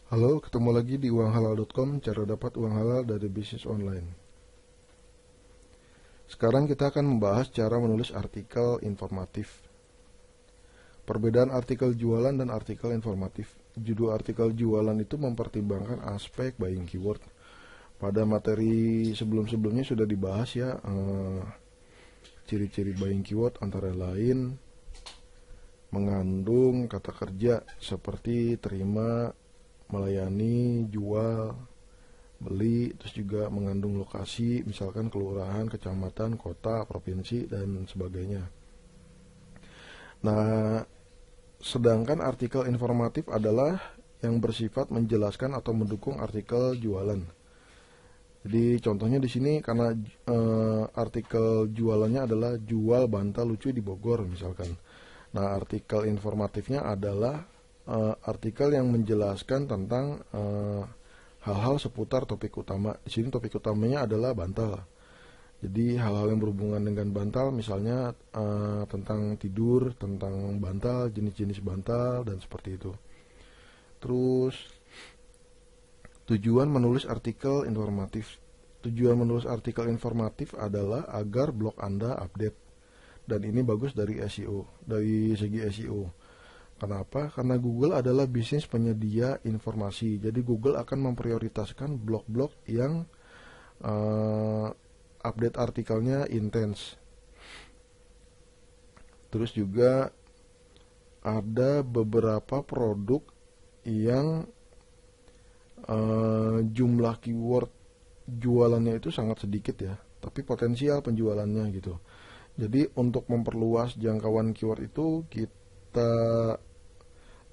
Halo, ketemu lagi di uanghalal.com, cara dapat uang halal dari bisnis online. Sekarang kita akan membahas cara menulis artikel informatif. Perbedaan artikel jualan dan artikel informatif. Judul artikel jualan itu mempertimbangkan aspek buying keyword. Pada materi sebelum-sebelumnya sudah dibahas ya, ciri-ciri buying keyword antara lain mengandung kata kerja seperti terima, melayani, jual, beli, terus juga mengandung lokasi, misalkan kelurahan, kecamatan, kota, provinsi, dan sebagainya. Nah, sedangkan artikel informatif adalah yang bersifat menjelaskan atau mendukung artikel jualan. Jadi contohnya di sini karena artikel jualannya adalah jual bantal lucu di Bogor misalkan. Nah, artikel informatifnya adalah artikel yang menjelaskan tentang hal-hal seputar topik utama. Di sini topik utamanya adalah bantal. Jadi hal-hal yang berhubungan dengan bantal, misalnya tentang tidur, tentang bantal, jenis-jenis bantal, dan seperti itu. Terus tujuan menulis artikel informatif. Tujuan menulis artikel informatif adalah agar blog Anda update. Dan ini bagus dari SEO, dari segi SEO. Kenapa? Karena Google adalah bisnis penyedia informasi. Jadi Google akan memprioritaskan blog-blog yang update artikelnya intens. Terus juga ada beberapa produk yang jumlah keyword jualannya itu sangat sedikit ya, tapi potensial penjualannya gitu. Jadi untuk memperluas jangkauan keyword itu kita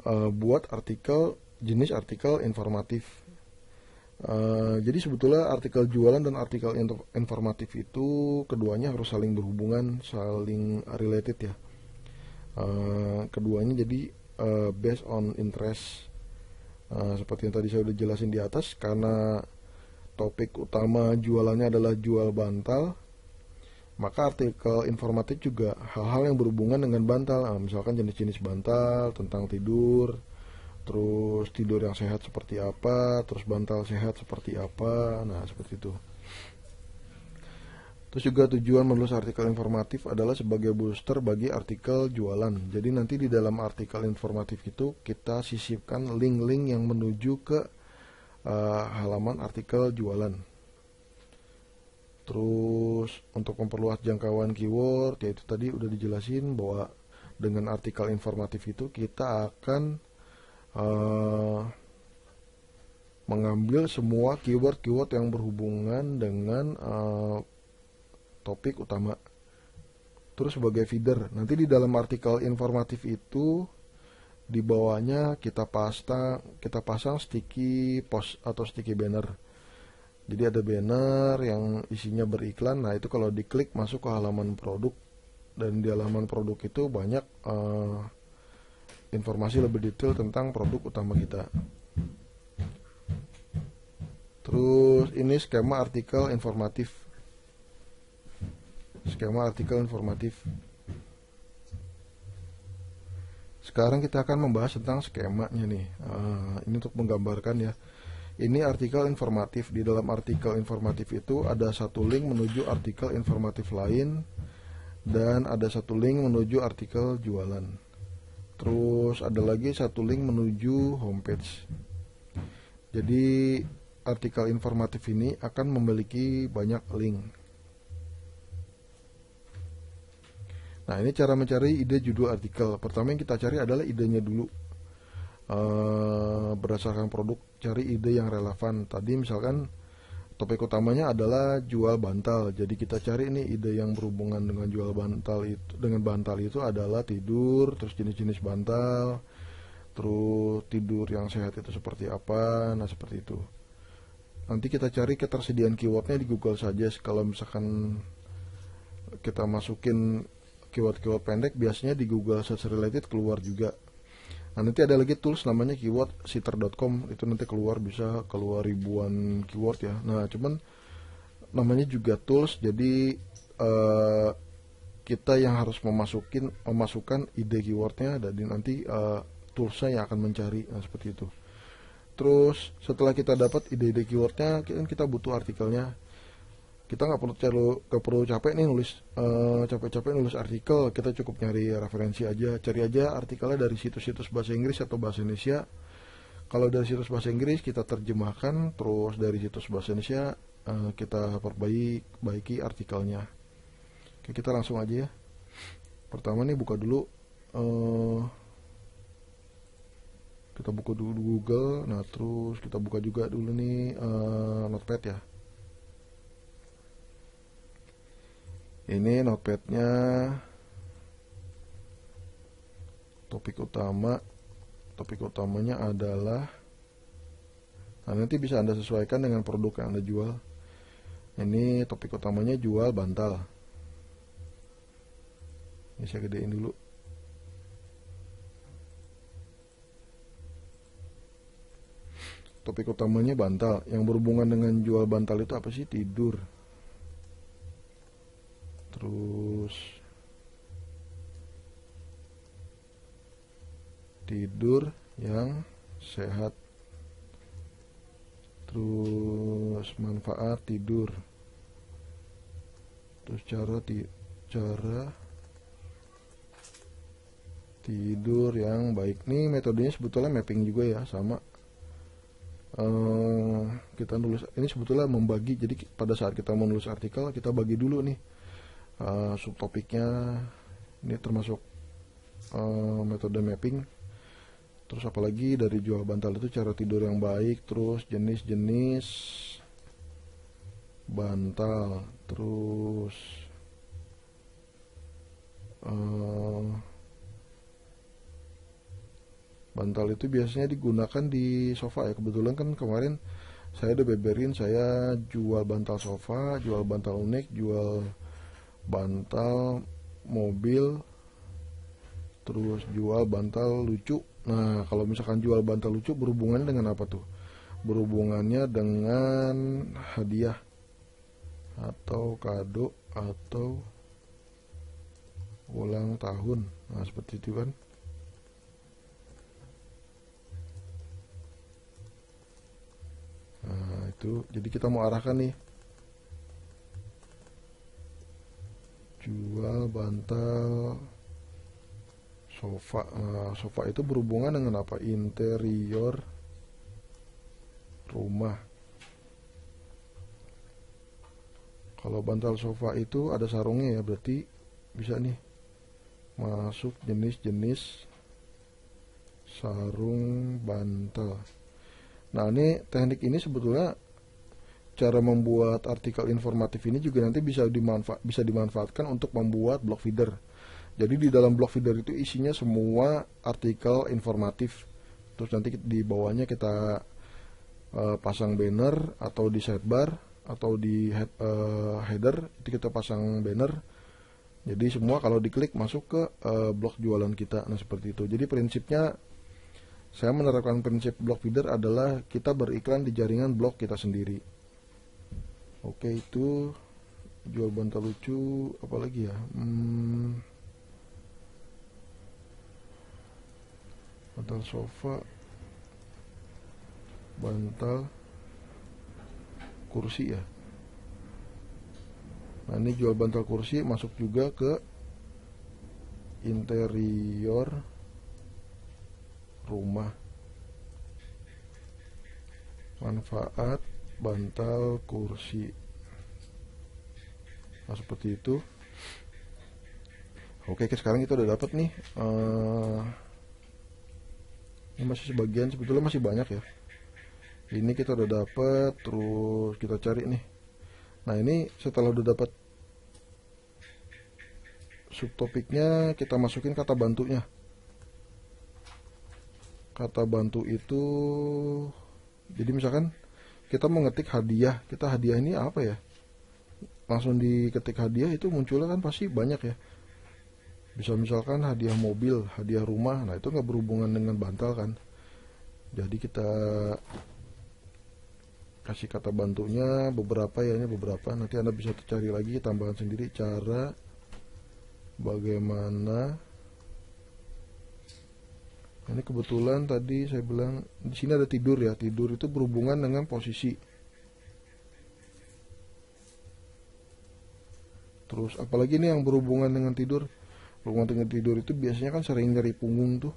buat artikel jenis artikel informatif. Jadi sebetulnya artikel jualan dan artikel informatif itu keduanya harus saling berhubungan, saling related ya. Keduanya jadi based on interest. Seperti yang tadi saya udah jelasin di atas, karena topik utama jualannya adalah jual bantal, maka artikel informatif juga hal-hal yang berhubungan dengan bantal, misalkan jenis-jenis bantal, tentang tidur, terus tidur yang sehat seperti apa, terus bantal sehat seperti apa, nah seperti itu. Terus juga tujuan menulis artikel informatif adalah sebagai booster bagi artikel jualan. Jadi nanti di dalam artikel informatif itu kita sisipkan link-link yang menuju ke halaman artikel jualan. Terus untuk memperluas jangkauan keyword, yaitu tadi udah dijelasin bahwa dengan artikel informatif itu kita akan mengambil semua keyword-keyword yang berhubungan dengan topik utama. Terus sebagai feeder, nanti di dalam artikel informatif itu di bawahnya kita pasang sticky post atau sticky banner. Jadi ada banner yang isinya beriklan. Nah itu kalau diklik masuk ke halaman produk, dan di halaman produk itu banyak informasi lebih detail tentang produk utama kita. Terus ini skema artikel informatif. Skema artikel informatif. Sekarang kita akan membahas tentang skemanya nih. Ini untuk menggambarkan ya. Ini artikel informatif. Di dalam artikel informatif itu ada satu link menuju artikel informatif lain, dan ada satu link menuju artikel jualan. Terus ada lagi satu link menuju homepage. Jadi artikel informatif ini akan memiliki banyak link. Nah ini cara mencari ide judul artikel. Pertama yang kita cari adalah idenya dulu. Berdasarkan produk, cari ide yang relevan. Tadi misalkan topik utamanya adalah jual bantal, jadi kita cari ini ide yang berhubungan dengan jual bantal itu. Dengan bantal itu adalah tidur, terus jenis-jenis bantal, terus tidur yang sehat itu seperti apa. Nah seperti itu. Nanti kita cari ketersediaan keywordnya di Google saja. Kalau misalkan kita masukin keyword-keyword pendek, biasanya di Google Search Related keluar juga. Nah nanti ada lagi tools namanya keywordsitter.com, itu nanti bisa keluar ribuan keyword ya. Nah cuman namanya juga tools, jadi kita yang harus memasukkan ide keywordnya, dan nanti toolsnya yang akan mencari. Nah seperti itu. Terus setelah kita dapat ide-ide keywordnya, kita butuh artikelnya. Kita nggak perlu capek nih nulis capek-capek nulis artikel. Kita cukup nyari referensi aja, cari aja artikelnya dari situs-situs bahasa Inggris atau bahasa Indonesia. Kalau dari situs bahasa Inggris kita terjemahkan, terus dari situs bahasa Indonesia kita perbaiki artikelnya. Oke, kita langsung aja ya. Pertama nih buka dulu, kita buka dulu Google. Nah terus kita buka juga dulu nih Notepad ya. Ini notepadnya, topik utamanya adalah, nah nanti bisa Anda sesuaikan dengan produk yang Anda jual. Ini topik utamanya jual bantal. Ini saya gedein dulu. Topik utamanya bantal. Yang berhubungan dengan jual bantal itu apa sih? Tidur. Terus tidur yang sehat. Terus manfaat tidur. Terus cara tidur yang baik. Nih metodenya sebetulnya mapping juga ya, sama. Kita nulis ini sebetulnya membagi. Jadi pada saat kita menulis artikel, kita bagi dulu nih subtopiknya. Ini termasuk metode mapping. Terus apalagi dari jual bantal itu cara tidur yang baik, terus jenis-jenis bantal, terus bantal itu biasanya digunakan di sofa ya. Kebetulan kan kemarin saya udah beberin, saya jual bantal sofa, jual bantal unik, jual bantal mobil, terus jual bantal lucu. Nah kalau misalkan jual bantal lucu berhubungannya dengan apa tuh? Berhubungannya dengan hadiah atau kado atau ulang tahun. Nah seperti itu kan. Nah itu, jadi kita mau arahkan nih, jual bantal sofa. Nah, sofa itu berhubungan dengan apa? Interior rumah. Kalau bantal sofa itu ada sarungnya ya, berarti bisa nih masuk jenis-jenis sarung bantal. Nah ini teknik ini sebetulnya, cara membuat artikel informatif ini juga nanti bisa dimanfaatkan untuk membuat blog feeder. Jadi di dalam blog feeder itu isinya semua artikel informatif. Terus nanti di bawahnya kita pasang banner, atau di sidebar atau di header itu kita pasang banner. Jadi semua kalau diklik masuk ke blog jualan kita. Nah seperti itu. Jadi prinsipnya saya menerapkan prinsip blog feeder adalah kita beriklan di jaringan blog kita sendiri. Oke, itu jual bantal lucu, apalagi ya? Bantal sofa, bantal kursi ya. Nah ini jual bantal kursi, masuk juga ke interior rumah. Manfaat bantal kursi. Nah seperti itu. Oke, sekarang kita udah dapat nih. Ini masih sebagian, sebetulnya masih banyak ya. Ini kita udah dapat, terus kita cari nih. Nah ini setelah udah dapat subtopiknya, kita masukin kata bantunya. Kata bantu itu, jadi misalkan kita mau ngetik hadiah, kita hadiah ini apa ya? Langsung diketik hadiah, itu munculnya kan pasti banyak ya. Bisa misalkan hadiah mobil, hadiah rumah. Nah itu nggak berhubungan dengan bantal kan. Jadi kita kasih kata bantunya beberapa ya, ini beberapa. Nanti Anda bisa cari lagi tambahan sendiri cara bagaimana Ini kebetulan tadi saya bilang di sini ada tidur ya. Tidur itu berhubungan dengan posisi. Terus apalagi nih yang berhubungan dengan tidur? Berhubungan dengan tidur itu biasanya kan sering nyeri punggung tuh.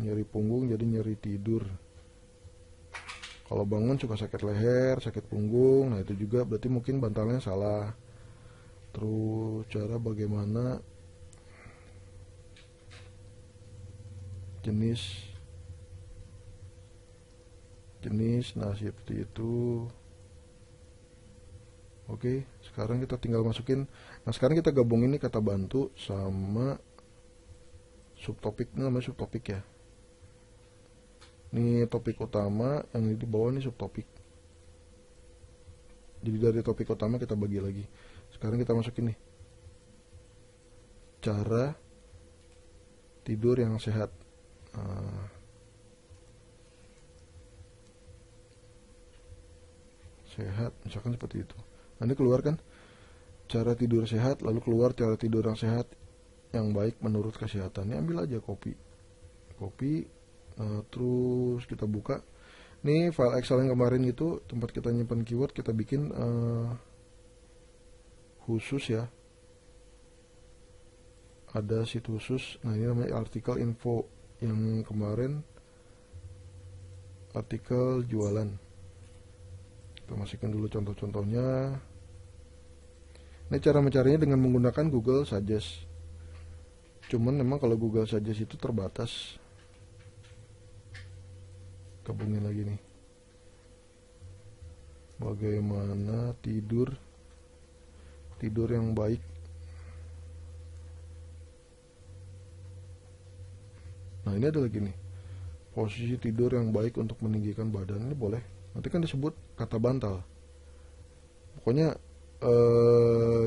Nyeri punggung jadi nyeri tidur. Kalau bangun suka sakit leher, sakit punggung. Nah itu juga berarti mungkin bantalnya salah. Terus cara bagaimana jenis nah seperti itu. Oke, sekarang kita tinggal masukin. Nah sekarang kita gabungin nih kata bantu sama subtopik. Ini namanya subtopik ya. Ini topik utama, yang di bawah ini subtopik. Jadi dari topik utama kita bagi lagi. Sekarang kita masukin nih cara tidur yang sehat. Sehat, misalkan seperti itu. Nanti keluarkan cara tidur sehat, lalu keluar cara tidur yang sehat yang baik menurut kesehatannya. Ambil aja kopi, terus kita buka. Nih file Excel yang kemarin itu tempat kita nyimpan keyword, kita bikin khusus ya. Ada sheet khusus. Nah ini namanya artikel info, yang kemarin artikel jualan. Kita masukin dulu contoh-contohnya. Ini cara mencarinya dengan menggunakan Google Suggest. Cuman memang kalau Google Suggest itu terbatas. Gabungin lagi nih. Bagaimana tidur yang baik. Nah ini ada lagi nih, posisi tidur yang baik untuk meninggikan badan. Ini boleh. Nanti kan disebut kata bantal. Pokoknya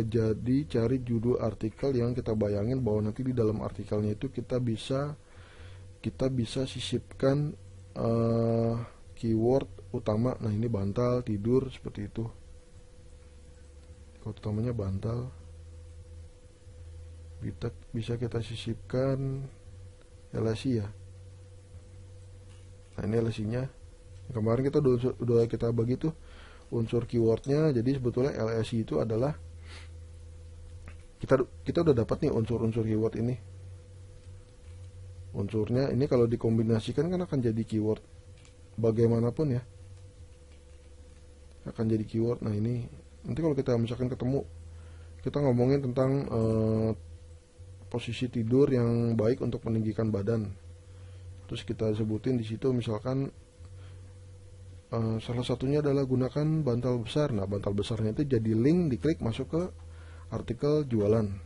jadi cari judul artikel yang kita bayangin bahwa nanti di dalam artikelnya itu kita bisa sisipkan keyword utama. Nah ini bantal, tidur, seperti itu. Keyword utamanya bantal. Bisa kita sisipkan LSI ya. Nah ini LSI-nya. Kemarin kita udah kita bagi tuh unsur keywordnya. Jadi sebetulnya LSI itu adalah kita udah dapat nih unsur-unsur keyword ini. Unsurnya ini kalau dikombinasikan kan akan jadi keyword bagaimanapun ya, akan jadi keyword. Nah ini nanti kalau kita misalkan ketemu, kita ngomongin tentang posisi tidur yang baik untuk meninggikan badan. Terus kita sebutin di situ misalkan salah satunya adalah gunakan bantal besar. Nah bantal besarnya itu jadi link, diklik masuk ke artikel jualan.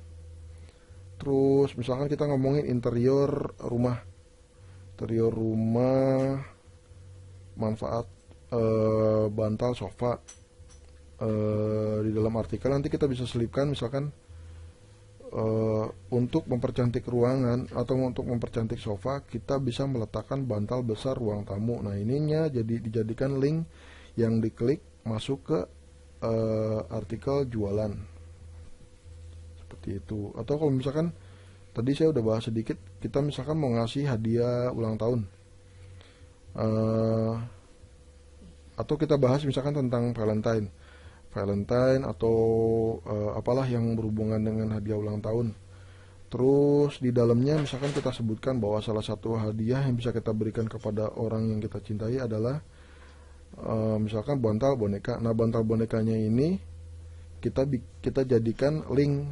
Terus misalkan kita ngomongin interior rumah, manfaat bantal sofa di dalam artikel. Nanti kita bisa selipkan misalkan untuk mempercantik ruangan atau untuk mempercantik sofa, kita bisa meletakkan bantal besar ruang tamu. Nah ininya jadi dijadikan link yang diklik masuk ke artikel jualan, seperti itu. Atau kalau misalkan tadi saya udah bahas sedikit, kita misalkan mau ngasih hadiah ulang tahun, atau kita bahas misalkan tentang Valentine atau apalah yang berhubungan dengan hadiah ulang tahun. Terus di dalamnya misalkan kita sebutkan bahwa salah satu hadiah yang bisa kita berikan kepada orang yang kita cintai adalah misalkan bantal boneka. Nah bantal bonekanya ini kita jadikan link,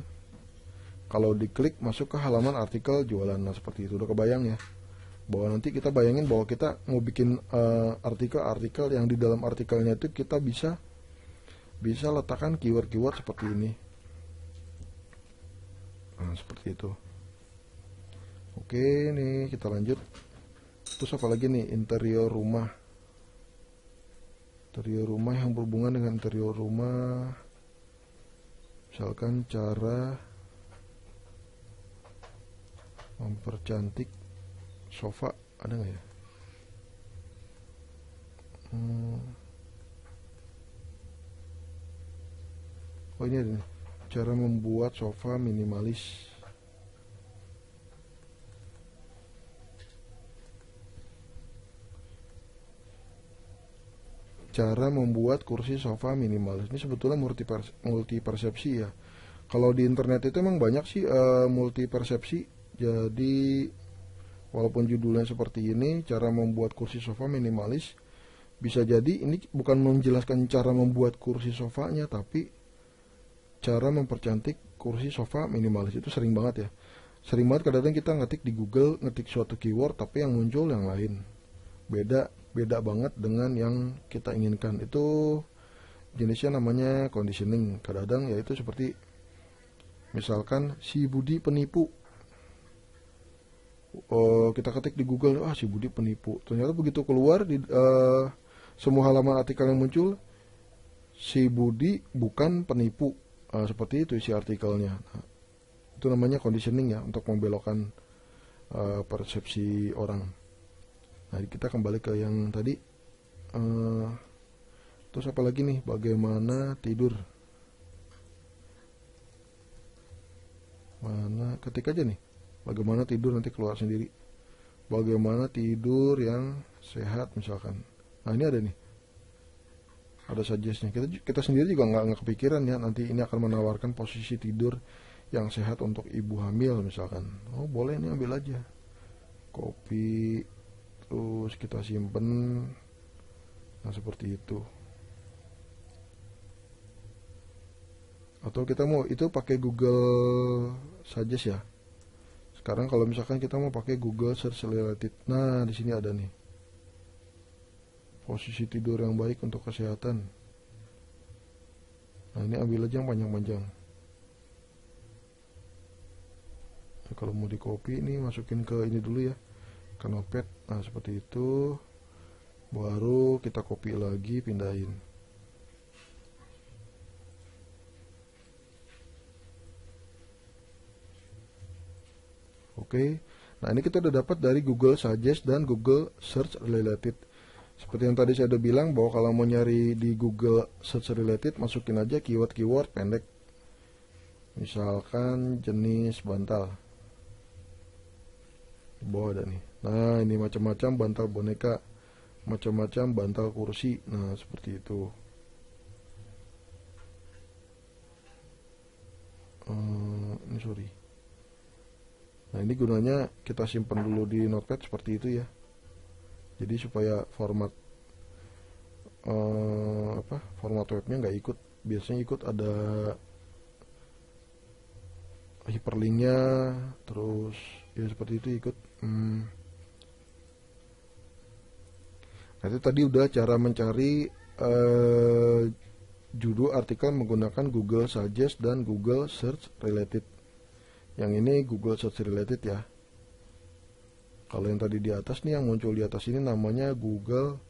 kalau diklik masuk ke halaman artikel jualan. Nah seperti itu, udah kebayang ya, bahwa nanti kita bayangin bahwa kita mau bikin artikel yang di dalam artikelnya itu kita bisa letakkan keyword-keyword seperti ini. Nah, seperti itu. Oke, nih kita lanjut. Terus apa lagi nih? Interior rumah. Interior rumah yang berhubungan dengan interior rumah. Misalkan cara mempercantik sofa, ada nggak ya? Oh ini ada nih, cara membuat sofa minimalis. cara membuat kursi sofa minimalis. Ini sebetulnya multi persepsi ya. Kalau di internet itu emang banyak sih multi persepsi. Jadi walaupun judulnya seperti ini, cara membuat kursi sofa minimalis, bisa jadi ini bukan menjelaskan cara membuat kursi sofanya, tapi cara mempercantik kursi sofa minimalis. Itu sering banget ya. Sering banget kadang-kadang kita ngetik di Google, ngetik suatu keyword, tapi yang muncul yang lain. Beda banget dengan yang kita inginkan. Itu jenisnya namanya conditioning. Kadang-kadang ya itu seperti misalkan si Budi penipu. Kita ketik di Google, si Budi penipu. Ternyata begitu keluar di semua halaman artikel yang muncul, si Budi bukan penipu. Seperti itu isi artikelnya. Nah, itu namanya conditioning ya, untuk membelokkan persepsi orang. Nah, kita kembali ke yang tadi. Terus apa lagi nih? Bagaimana tidur? Ketik aja nih. Bagaimana tidur, nanti keluar sendiri. Bagaimana tidur yang sehat misalkan. Nah, ini ada nih. Ada suggestnya. Kita sendiri juga nggak kepikiran ya, nanti ini akan menawarkan posisi tidur yang sehat untuk ibu hamil misalkan. Oh, boleh nih, ambil aja. Copy, terus kita simpen. Nah, seperti itu. Atau kita mau itu pakai Google Suggest ya. Sekarang kalau misalkan kita mau pakai Google Search Related. Nah, di sini ada nih. Posisi tidur yang baik untuk kesehatan. Nah, ini ambil aja yang panjang-panjang. Nah, kalau mau di copy ini masukin ke ini dulu ya, ke notepad. Nah, seperti itu. Baru kita copy lagi, pindahin. Oke. Nah, ini kita udah dapat dari Google Suggest dan Google Search Related. Seperti yang tadi saya udah bilang, bahwa kalau mau nyari di Google Search Related, masukin aja keyword-keyword pendek. Misalkan jenis bantal. Di bawah ada nih. Nah, ini macam-macam bantal boneka, macam-macam bantal kursi. Nah, seperti itu. Ini sorry. Nah, ini gunanya kita simpan dulu di notepad seperti itu ya. Jadi supaya format format webnya nggak ikut. Biasanya ikut ada hyperlinknya, terus ya seperti itu ikut. Nah, itu tadi udah cara mencari judul artikel menggunakan Google Suggest dan Google Search Related. Yang ini Google Search Related ya. Kalau yang tadi di atas nih, yang muncul di atas ini namanya Google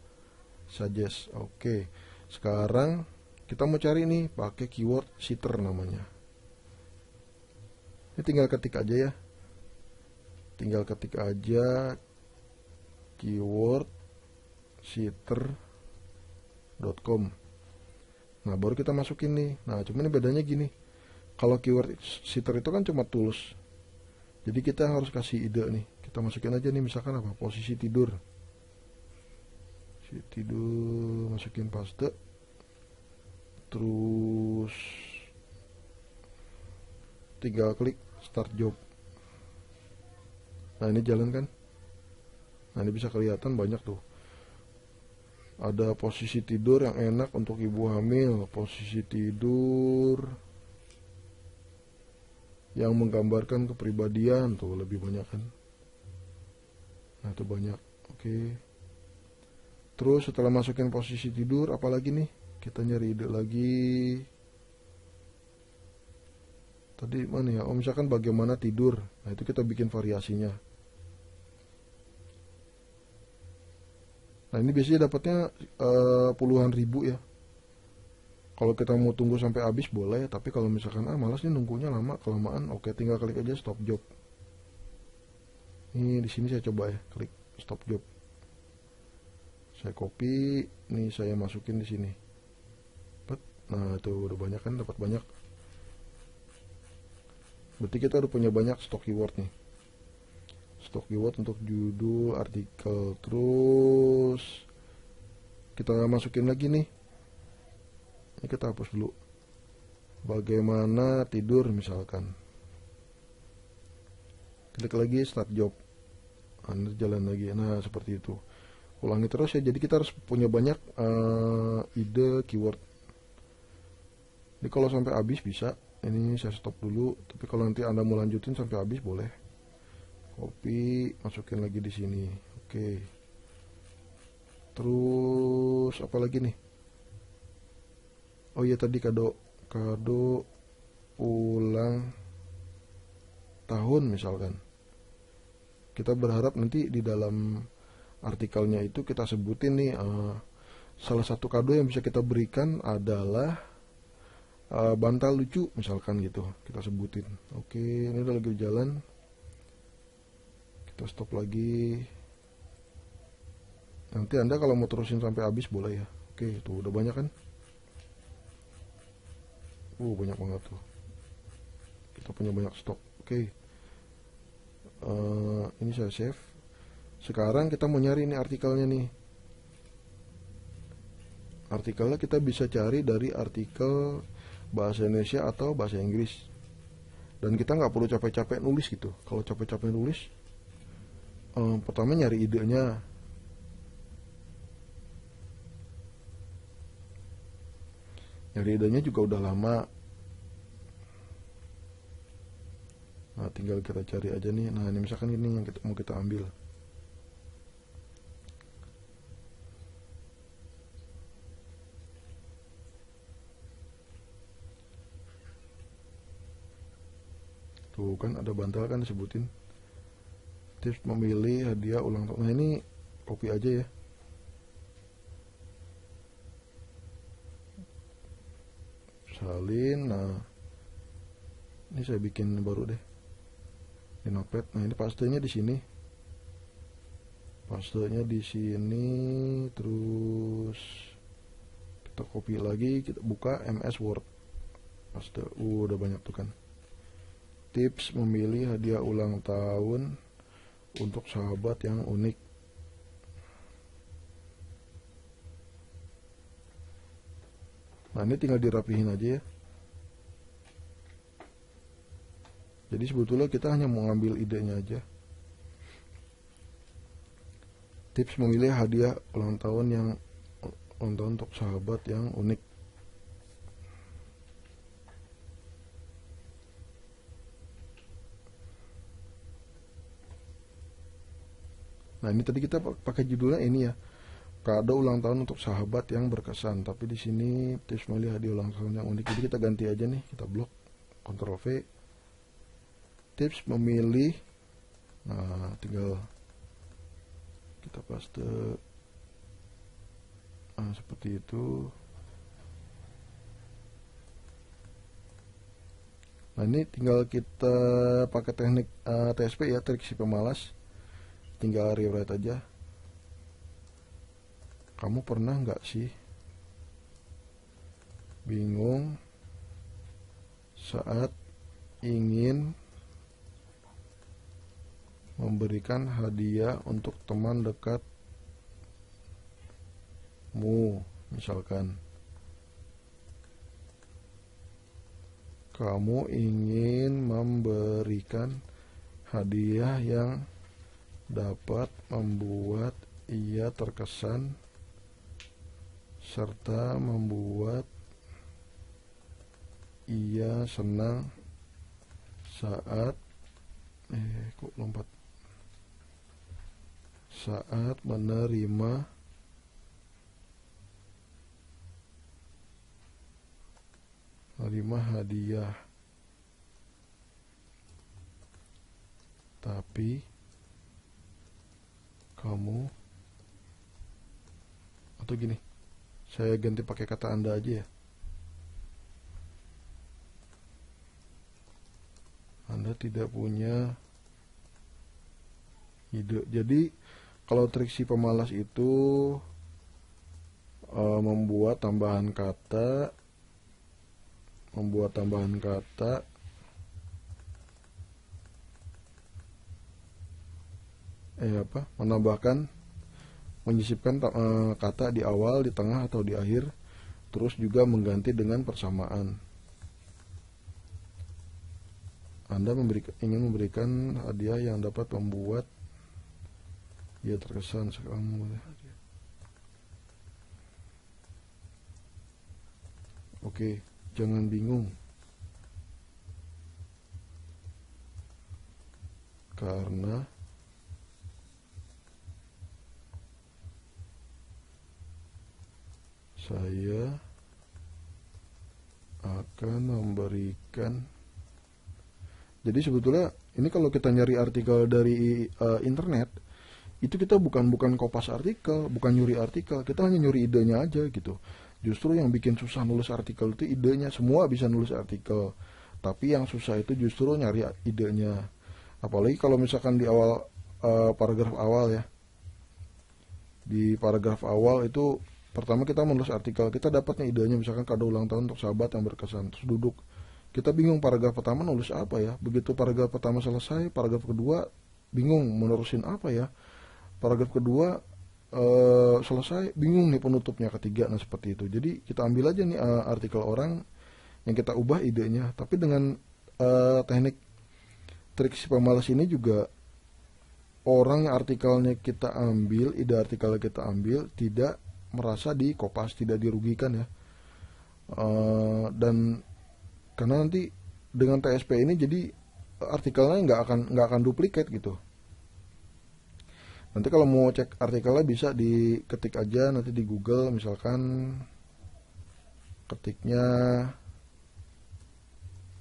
Suggest. Oke. Sekarang kita mau cari nih pakai keyword sitter namanya. Ini tinggal ketik aja ya. Tinggal ketik aja keyword sitter.com. Nah, baru kita masukin nih. Nah, cuman ini bedanya gini. Kalau keyword sitter itu kan cuma tools. Jadi kita harus kasih ide nih. Kita masukin aja nih, misalkan apa? Posisi tidur. Tidur, masukin paste. Terus tinggal klik start job. Nah, ini jalan kan? Nah, ini bisa kelihatan banyak tuh. Ada posisi tidur yang enak untuk ibu hamil, posisi tidur yang menggambarkan kepribadian, tuh lebih banyak kan. Nah, itu banyak. Oke. Terus setelah masukin posisi tidur, apalagi nih? Kita nyari ide lagi. Tadi mana ya? Oh, misalkan bagaimana tidur. Nah, itu kita bikin variasinya. Nah, ini biasanya dapatnya puluhan ribu ya. Kalau kita mau tunggu sampai habis boleh, tapi kalau misalkan malas nih nunggunya lama, kelamaan, oke, tinggal klik aja stop job. Ini di sini saya coba ya, klik stop job. Saya copy, nih saya masukin di sini. Nah, itu udah banyak kan, dapat banyak. Berarti kita udah punya banyak stok keyword nih. Stok keyword untuk judul artikel. Terus kita masukin lagi nih. Ini kita hapus dulu. Bagaimana tidur misalkan. Klik lagi start job. Anda jalan lagi. Nah, seperti itu. Ulangi terus ya. Jadi kita harus punya banyak ide keyword. Jadi kalau sampai habis bisa. Ini saya stop dulu. Tapi kalau nanti Anda mau lanjutin sampai habis boleh. Copy, masukin lagi di sini. Oke. Terus apa lagi nih? Oh iya, tadi kado ulang tahun misalkan. Kita berharap nanti di dalam artikelnya itu kita sebutin nih, salah satu kado yang bisa kita berikan adalah bantal lucu misalkan gitu, kita sebutin. Oke, ini udah lagi jalan. Kita stop lagi. Nanti Anda kalau mau terusin sampai habis boleh ya. Oke, tuh udah banyak kan? Banyak banget tuh. Kita punya banyak stok. Oke. Ini saya save. Sekarang kita mau nyari ini artikelnya nih. Artikelnya kita bisa cari dari artikel bahasa Indonesia atau bahasa Inggris. Dan kita nggak perlu capek-capek nulis gitu. Kalau capek-capek nulis, pertama nyari idenya. Nyari idenya juga udah lama. Nah, tinggal kita cari aja nih. Nah, ini misalkan ini yang mau kita ambil. Tuh kan ada bantal kan disebutin. Tips memilih hadiah ulang tahun. Nah, ini copy aja ya. Salin. Nah, ini saya bikin baru deh di Notepad. Nah, ini pastenya di sini. Pastenya di sini. Terus kita copy lagi, kita buka MS Word. Paste. Udah banyak tuh kan. Tips memilih hadiah ulang tahun untuk sahabat yang unik. Nah, ini tinggal dirapihin aja ya. Jadi sebetulnya kita hanya mau ngambil idenya aja. Tips memilih hadiah ulang tahun untuk sahabat yang unik. Nah, ini tadi kita pakai judulnya ini ya. Kado ulang tahun untuk sahabat yang berkesan. Tapi di sini tips memilih hadiah ulang tahun yang unik. Jadi kita ganti aja nih, kita blok, Ctrl V. Tips memilih. Nah, tinggal kita paste. Nah, seperti itu. Nah, ini tinggal kita pakai teknik TSP ya, trik si pemalas. Tinggal rewrite aja. Kamu pernah nggak sih bingung saat ingin memberikan hadiah untuk teman dekatmu, misalkan kamu ingin memberikan hadiah yang dapat membuat ia terkesan serta membuat ia senang saat saat menerima hadiah. Tapi kamu, atau gini, saya ganti pakai kata Anda aja ya. Anda tidak punya ide. Jadi kalau trik si pemalas itu membuat tambahan kata, menyisipkan kata di awal, di tengah, atau di akhir, terus juga mengganti dengan persamaan. Anda ingin memberikan hadiah yang dapat membuat dia terkesan kamu. Oke, jangan bingung, karena saya akan memberikan. Jadi sebetulnya ini kalau kita nyari artikel dari internet, itu kita bukan kopas artikel, bukan nyuri artikel, kita hanya nyuri idenya aja gitu. Justru yang bikin susah nulis artikel itu idenya. Semua bisa nulis artikel, tapi yang susah itu justru nyari idenya. Apalagi kalau misalkan di awal paragraf awal ya. Di paragraf awal itu pertama kita menulis artikel, kita dapatnya idenya, misalkan kado ulang tahun untuk sahabat yang berkesan, terus duduk. Kita bingung paragraf pertama nulis apa ya. Begitu paragraf pertama selesai, paragraf kedua bingung menerusin apa ya. Paragraf kedua selesai, bingung nih penutupnya, ketiga. Nah seperti itu. Jadi kita ambil aja nih artikel orang yang kita ubah idenya. Tapi dengan teknik trik si pemalas ini juga, orang yang artikelnya kita ambil, ide artikelnya kita ambil, tidak merasa dikopas, tidak dirugikan ya. Dan karena nanti dengan TSP ini jadi artikelnya nggak akan duplikat gitu. Nanti kalau mau cek artikelnya bisa diketik aja nanti di Google, misalkan ketiknya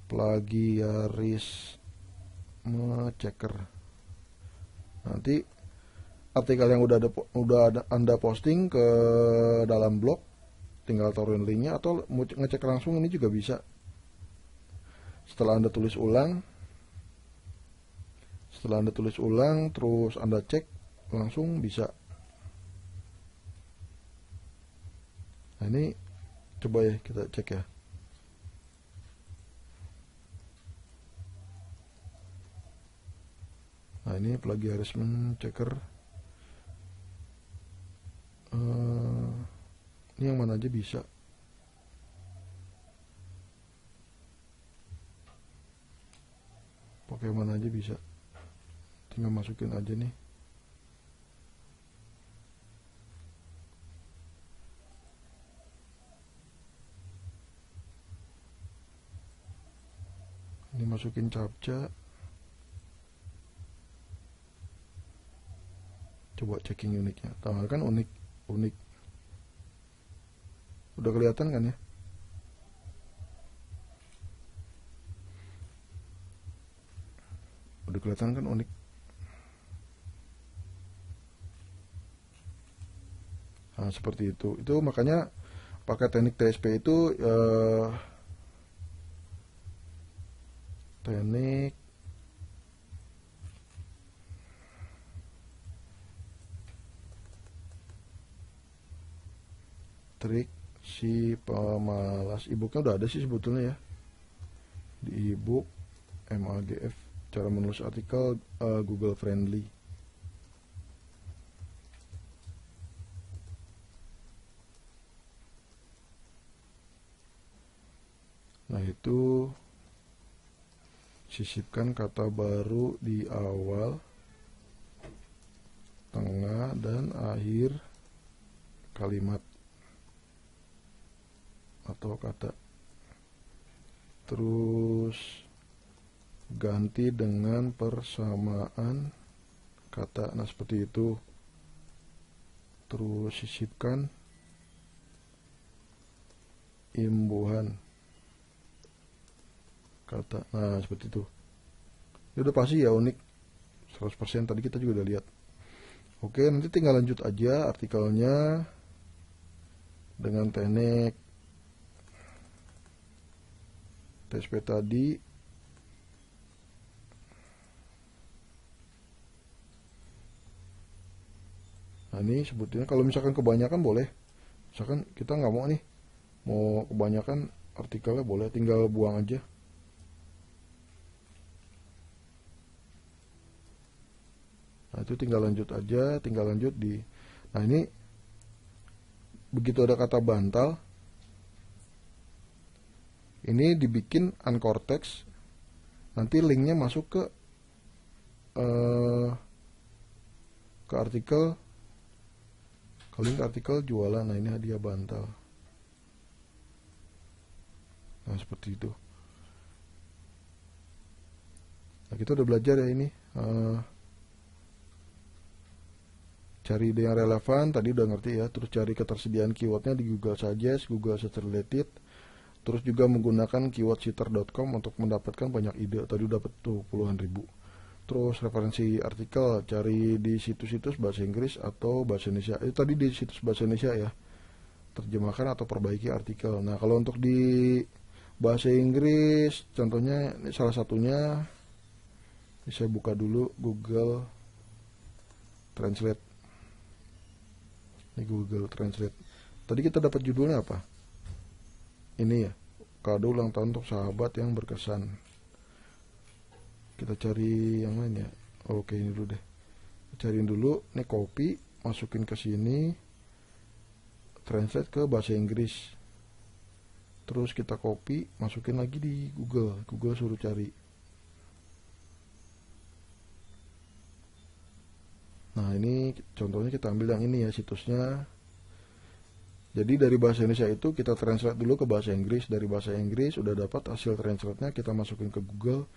plagiarisme checker. Nanti artikel yang udah Anda posting ke dalam blog, tinggal taruhin linknya, atau mau ngecek langsung ini juga bisa. Setelah Anda tulis ulang, terus Anda cek, langsung bisa. Nah ini coba ya kita cek ya. Nah ini plagiarisme checker. Ini yang mana aja bisa. Pakai mana aja bisa. Tinggal masukin aja nih. Ini masukin captcha. Coba checking uniknya. Tahu kan unik. Udah kelihatan kan ya? Udah kelihatan kan unik. Nah, seperti itu. Itu makanya pakai teknik TSP itu teknik trik si pemalas. E-booknya udah ada sih sebetulnya ya, di e-book MAGF, cara menulis artikel Google friendly. Nah itu sisipkan kata baru di awal, tengah, dan akhir kalimat atau kata. Terus ganti dengan persamaan kata. Nah seperti itu. Terus sisipkan imbuhan kata. Nah seperti itu. Ini udah pasti ya unik 100%. Tadi kita juga udah lihat. Oke, nanti tinggal lanjut aja artikelnya dengan teknik TSP tadi. Nah ini sebetulnya kalau misalkan kebanyakan boleh. Misalkan kita nggak mau nih, mau kebanyakan artikelnya boleh, tinggal buang aja. Nah itu tinggal lanjut aja, tinggal lanjut di Nah ini begitu ada kata bantal, ini dibikin anchor text, nanti linknya masuk ke artikel, ke link artikel jualan. Nah ini hadiah bantal. Nah seperti itu. Nah kita udah belajar ya ini, cari ide yang relevan tadi udah ngerti ya. Terus cari ketersediaan keywordnya di Google Suggest, Google Search Related. Terus juga menggunakan keywordsitter.com untuk mendapatkan banyak ide. Tadi udah dapat tuh puluhan ribu. Terus referensi artikel, cari di situs-situs bahasa Inggris atau bahasa Indonesia. Itu tadi di situs bahasa Indonesia ya. Terjemahkan atau perbaiki artikel. Nah kalau untuk di bahasa Inggris, contohnya ini salah satunya. Ini saya buka dulu Google Translate. Ini Google Translate. Tadi kita dapat judulnya apa? Ini ya, kado ulang tahun untuk sahabat yang berkesan. Kita cari yang lain ya. Oke, ini dulu deh. Cariin dulu, ini copy, masukin ke sini, translate ke bahasa Inggris. Terus kita copy, masukin lagi di Google. Google suruh cari. Nah, ini contohnya kita ambil yang ini ya, situsnya. Jadi dari bahasa Indonesia itu kita translate dulu ke bahasa Inggris. Dari bahasa Inggris udah dapat hasil translate-nya, kita masukin ke Google.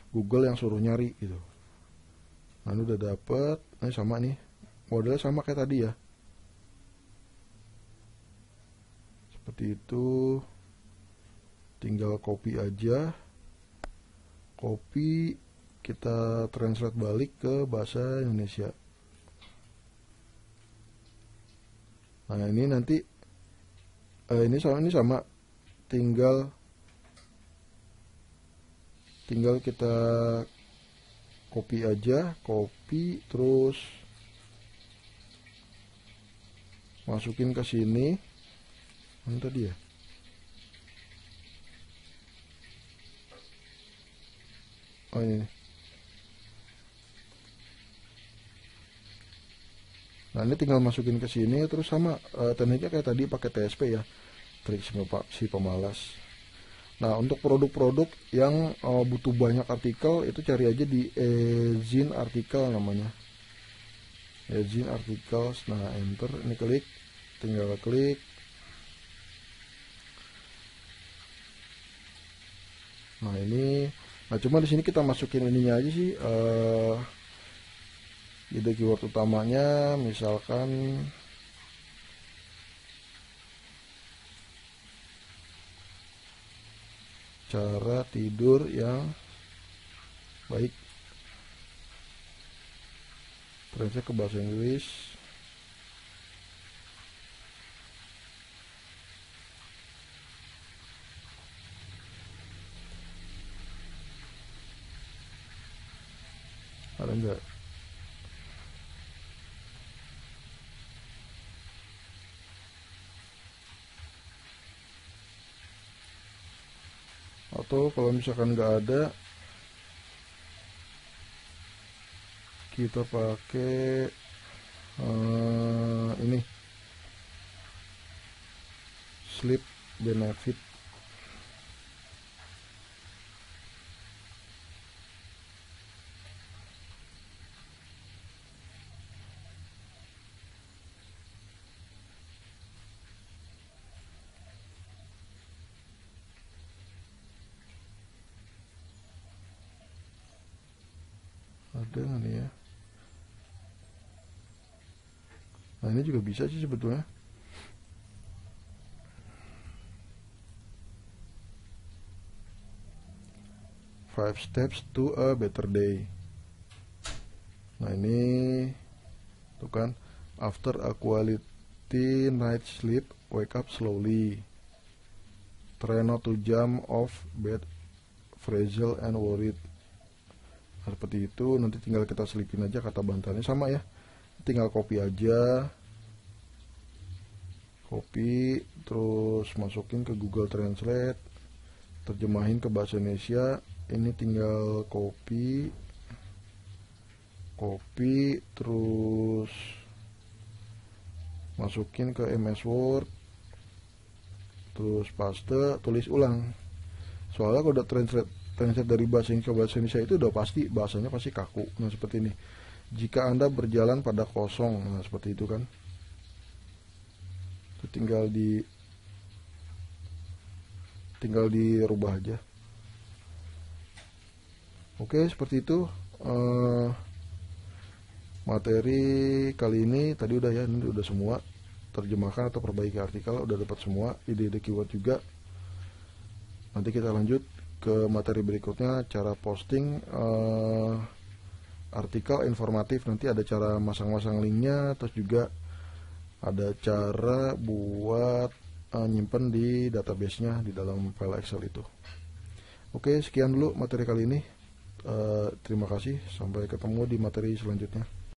Google yang suruh nyari gitu. Nah ini udah dapet. Ini sama nih, modelnya sama kayak tadi ya. Seperti itu. Tinggal copy aja. Copy, kita translate balik ke bahasa Indonesia. Nah ini nanti ini sama, tinggal kita copy aja, copy terus masukin ke sini. Mana tadi ya? Oh ini. Nah ini tinggal masukin ke sini, terus sama tekniknya kayak tadi pakai TSP ya, trik si pemalas. Nah untuk produk-produk yang butuh banyak artikel itu cari aja di Ezine artikel namanya. Ezine articles. Nah enter, ini klik, tinggal klik. Nah ini, nah cuma di sini kita masukin ininya aja sih. Ide keyword utamanya misalkan cara tidur yang baik. Translate ke bahasa Inggris. Ada enggak? Atau kalau misalkan nggak ada, kita pakai ini sleep benefit. Ada nggak nih ya? Nah ini juga bisa sih sebetulnya. Five steps to a better day. Nah ini tuh kan, after a quality night sleep, wake up slowly. Try not to jump off bed, frazzled and worried. Nah, seperti itu. Nanti tinggal kita selipin aja kata bantalnya, sama ya. Tinggal copy aja, copy terus masukin ke Google Translate, terjemahin ke bahasa Indonesia. Ini tinggal copy terus masukin ke MS Word, terus paste, tulis ulang. Soalnya kalau udah translate dari bahasa Inggris ke bahasa Indonesia itu udah pasti bahasanya pasti kaku. Nah seperti ini. Jika Anda berjalan pada kosong, nah seperti itu kan. Itu tinggal dirubah aja. Oke, seperti itu materi kali ini. Tadi udah ya, ini udah semua. Terjemahkan atau perbaiki artikel udah dapat semua, ide-ide keyword juga. Nanti kita lanjut ke materi berikutnya, cara posting artikel informatif. Nanti ada cara masang-masang linknya, terus juga ada cara buat nyimpen di database-nya di dalam file Excel itu. Oke, sekian dulu materi kali ini. Terima kasih, sampai ketemu di materi selanjutnya.